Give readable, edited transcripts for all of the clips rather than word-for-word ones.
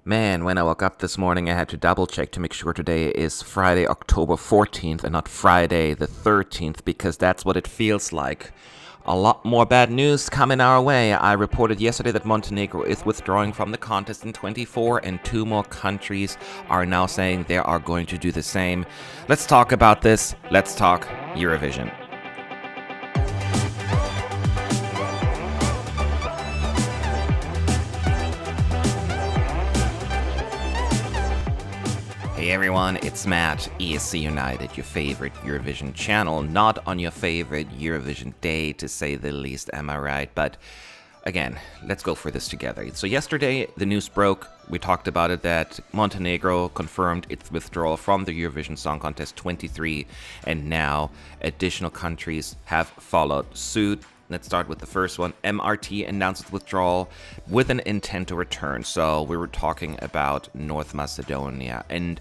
Man, when I woke up this morning, I had to double check to make sure today is Friday, October 14th and not Friday the 13th, because that's what it feels like. A lot more bad news coming our way. I reported yesterday that Montenegro is withdrawing from the contest in 24, and two more countries are now saying they are going to do the same. Let's talk about this. Let's talk Eurovision. Hey everyone, it's Matt, ESC United, your favorite Eurovision channel. Not on your favorite Eurovision day, to say the least, am I right? But again, let's go for this together. So yesterday, the news broke. We talked about it that Montenegro confirmed its withdrawal from the Eurovision Song Contest 23, and now additional countries have followed suit. Let's start with the first one. MRT announced its withdrawal with an intent to return. So we were talking about North Macedonia, and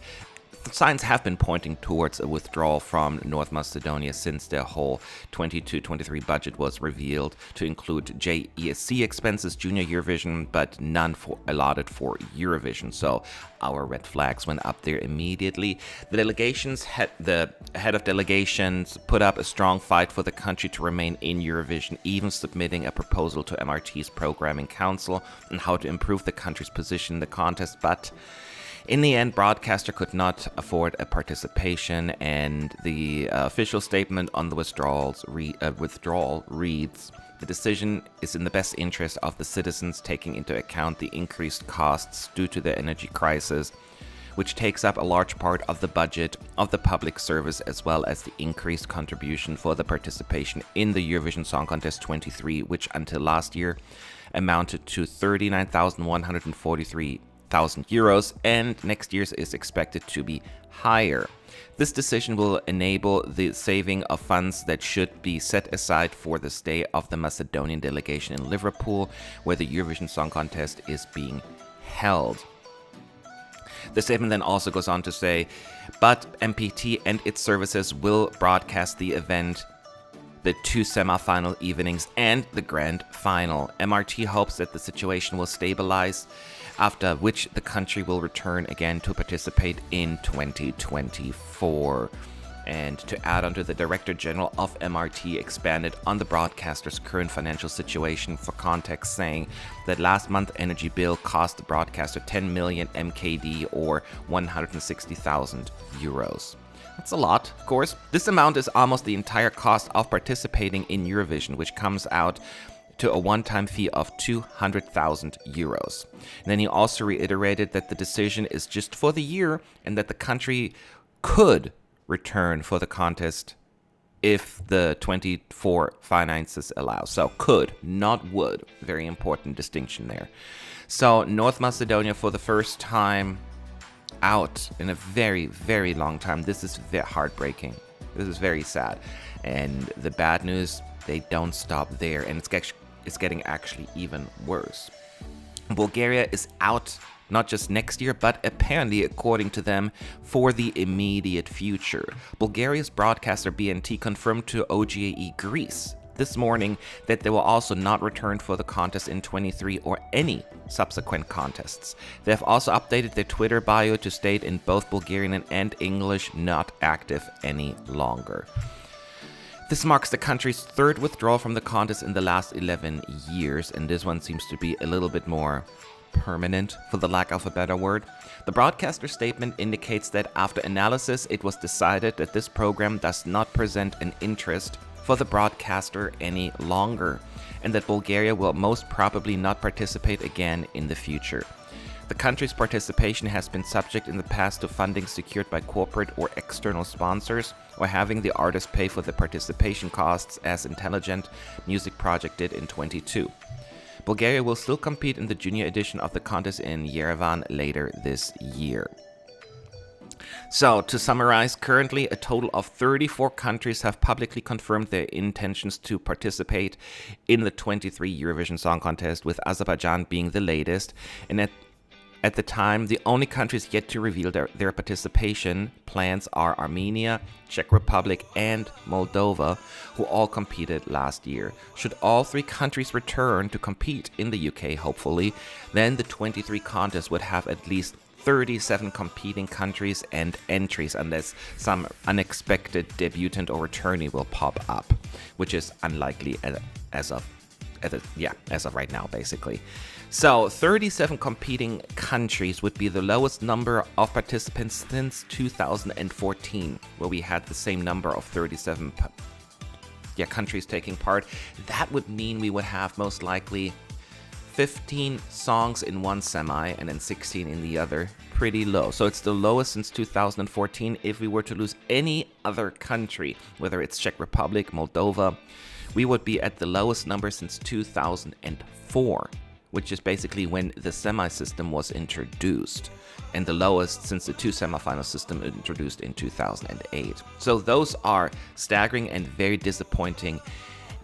signs have been pointing towards a withdrawal from North Macedonia since their whole 22-23 budget was revealed to include JESC expenses, Junior Eurovision, but none allotted for Eurovision. So our red flags went up there immediately. The head of delegations put up a strong fight for the country to remain in Eurovision, even submitting a proposal to MRT's programming council on how to improve the country's position in the contest, but in the end, broadcaster could not afford a participation, and the official statement on the withdrawal reads, "The decision is in the best interest of the citizens, taking into account the increased costs due to the energy crisis, which takes up a large part of the budget of the public service, as well as the increased contribution for the participation in the Eurovision Song Contest 23, which until last year amounted to 39,143 euros, and next year's is expected to be higher. This decision will enable the saving of funds that should be set aside for the stay of the Macedonian delegation in Liverpool, where the Eurovision Song Contest is being held." The statement then also goes on to say, but MPT and its services will broadcast the event, the two semi-final evenings, and the grand final. MRT hopes that the situation will stabilize, after which the country will return again to participate in 2024. And to add on to, the Director General of MRT expanded on the broadcaster's current financial situation for context, saying that last month's energy bill cost the broadcaster 10 million MKD or 160,000 euros. That's a lot, of course. This amount is almost the entire cost of participating in Eurovision, which comes out to a one-time fee of 200,000 euros. And then he also reiterated that the decision is just for the year and that the country could return for the contest if the 24 finances allow. So could, not would. Very important distinction there. So North Macedonia, for the first time out in a very, very long time. This is heartbreaking. This is very sad. And the bad news, they don't stop there. And it's getting actually even worse. Bulgaria is out not just next year, but apparently, according to them, for the immediate future. Bulgaria's broadcaster BNT confirmed to OGAE Greece this morning that they will also not return for the contest in 23 or any subsequent contests. They have also updated their Twitter bio to state in both Bulgarian and English, not active any longer. This marks the country's third withdrawal from the contest in the last 11 years, and this one seems to be a little bit more permanent, for the lack of a better word. The broadcaster statement indicates that after analysis, it was decided that this program does not present an interest for the broadcaster any longer, and that Bulgaria will most probably not participate again in the future. The country's participation has been subject in the past to funding secured by corporate or external sponsors, or having the artist pay for the participation costs, as Intelligent Music Project did in 22. Bulgaria will still compete in the junior edition of the contest in Yerevan later this year. So, to summarize, currently a total of 34 countries have publicly confirmed their intentions to participate in the 23 Eurovision Song Contest, with Azerbaijan being the latest. And At the time, the only countries yet to reveal their participation plans are Armenia, Czech Republic, and Moldova, who all competed last year. Should all three countries return to compete in the UK, hopefully, then the 23 contest would have at least 37 competing countries and entries, unless some unexpected debutant or returnee will pop up, which is unlikely as of right now, basically. So 37 competing countries would be the lowest number of participants since 2014, where we had the same number of 37 countries taking part. That would mean we would have most likely 15 songs in one semi and then 16 in the other. Pretty low. So it's the lowest since 2014. If we were to lose any other country, whether it's Czech Republic, Moldova, we would be at the lowest number since 2004, which is basically when the semi-system was introduced, and the lowest since the two semifinal system introduced in 2008. So those are staggering and very disappointing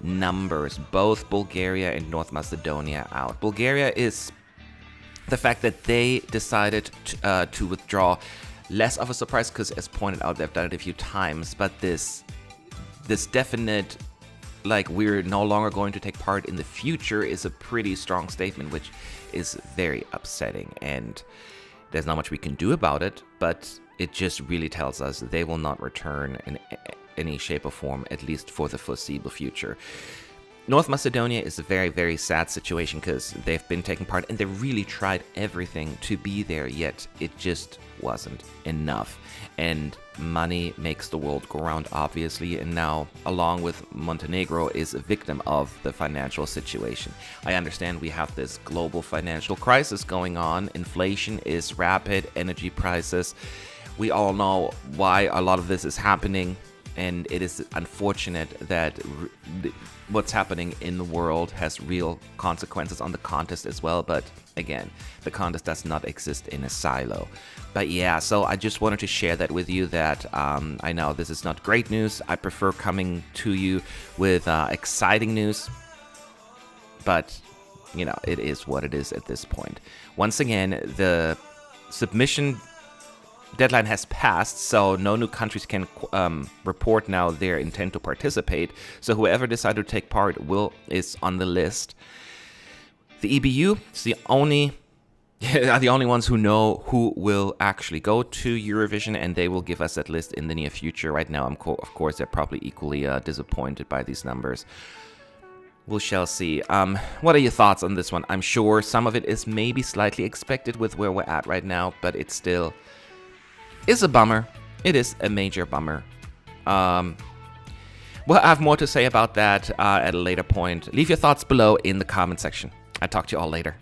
numbers. Both Bulgaria and North Macedonia out. Bulgaria is the fact that they decided to withdraw, less of a surprise because, as pointed out, they've done it a few times, but this definite, like, we're no longer going to take part in the future is a pretty strong statement, which is very upsetting, and there's not much we can do about it, but it just really tells us they will not return in any shape or form, at least for the foreseeable future. North Macedonia is a very, very sad situation because they've been taking part and they really tried everything to be there, yet it just wasn't enough. And money makes the world go round, obviously, and now, along with Montenegro, is a victim of the financial situation. I understand we have this global financial crisis going on. Inflation is rapid, energy prices. We all know why a lot of this is happening, and it is unfortunate that what's happening in the world has real consequences on the contest as well. But again, the contest does not exist in a silo. But yeah, so I just wanted to share that with you, that I know this is not great news. I prefer coming to you with exciting news, but you know, it is what it is at this point. Once again, the submission deadline has passed, so no new countries can report now their intent to participate. So whoever decided to take part is on the list. The EBU is are the only ones who know who will actually go to Eurovision, and they will give us that list in the near future. Right now, of course, they're probably equally disappointed by these numbers. We shall see. What are your thoughts on this one? I'm sure some of it is maybe slightly expected with where we're at right now, but it still is a bummer. It is a major bummer. Well, I have more to say about that at a later point. Leave your thoughts below in the comment section. I'll talk to you all later.